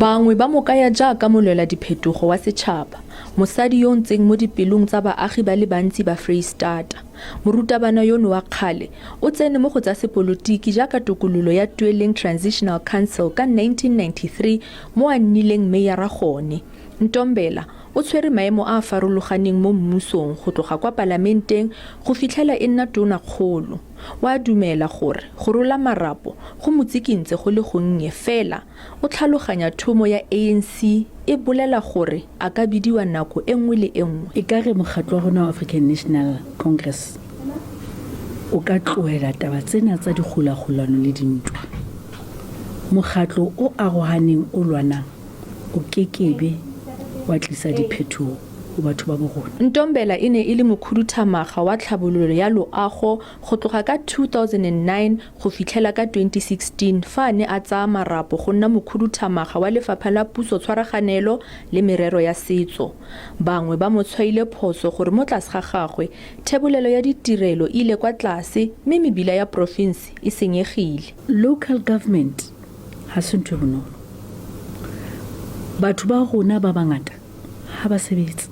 Bangwe ba mo kaya jaaka molwela diphetogo wa setšhaba, mosadi yo ntseng mo dipelong tsa baagi ba le bantsi ba Freistata. Morutabana yono wa kgale o tsene mo go tsa sepolotiki jaaka tokololo ya Tueleng Transitional Council ka 1993 mo a nnileng meyara gone. Ntombela o tshwere maemo a farologaneng mo mmusong go tloga kwa parlamenteng go fitlhela e nna tonakgolo. Wa dumela gore go rola marapo go motsikintse go le gonnye fela o tlhaloganya thomo ya ANC e bolela gore a ka bidiwa nako e nngwe le e nngwe. E ka re mokgatlo wa rona wa African National Congress o ka tloela taba tsena tsa dikgolagolano le dintwa. Mokgatlo o arohaneng o lwanang o kekebe wa tlisa diphetogo go batho ba borona. Ntombela e ne e le mokhuduthamaga wa tlhabololo ya loago go tloga ka 2009 go fitlhela ka 2016 fa ne a tsaya marapo go nna mokhuduthamaga wa lefapha la puso tshwaraganelo le merero ya setso. Bangwe ba mo tshwaile phoso gore mo tlase ga gagwe thebolelo ya ditirelo ile kwa tlase mme mebila ya profense e senyegile. Local government ha se ntho e bonolo. Batho ba rona ba bangata ha ba sebetse.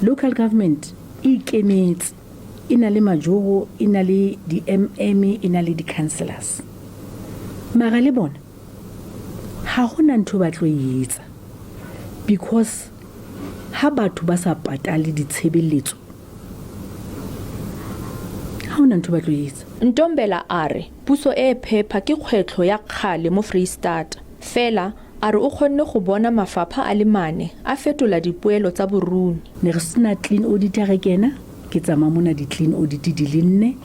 Local government e ikemetse, e na le majoro, e na le di-MM, e na le di-councillors. Mara le bona ha hona ntho ba tlo e etsa because ha batho ba sa patale ditshebeletso ha hona ntho ba tlo e etsa. Ntombela a re puso e phepha ke kgwetlho ya kgale mo Freistata fela a re o kgonne go bona mafapha a le mane a fetola dipoelo tsa boruni. Ne re sena clean auditor kena ke tsama mona di-clean audit di le 4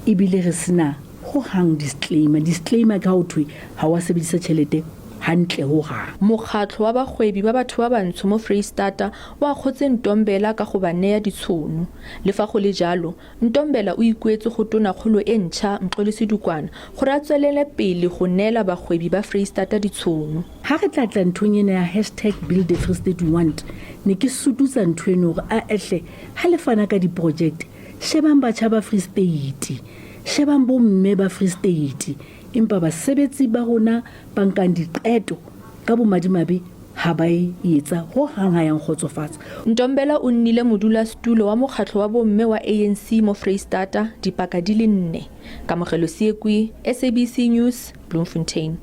ebile re sena ho hang disclaimer ka ho thwe ha wa sebedisa tšhelete hantle ho hang. Mokgatlo wa bagwebi ba batho ba bantsho mo Freistata wa khotse Ntombela ka go ba neya ditshono. Le fa go le jalo Ntombela o ikuetse go tonakgolo e ntšha Mxolisi Dukwana gore a tswelele pele go neela bagwebi ba Freistata ditshono. Ha re tlatla nthong ena ya #build the Free State we want ne ke sututsa ntho eno gore a ehle ha le fana ka di-project shebang batjha ba Free State, shebang bo mme ba Free State, empa basebetsi ba rona ba nkang diqeto ka bomadimabe ha ba etsa ho hang yang khotsofatsa. Ntombela o nnile modulasetulo wa mokgatlo wa bomme wa ANC mo Freistata dipaka di le 4. Ka Mxolisi Dukwana, SABC News, Bloemfontein.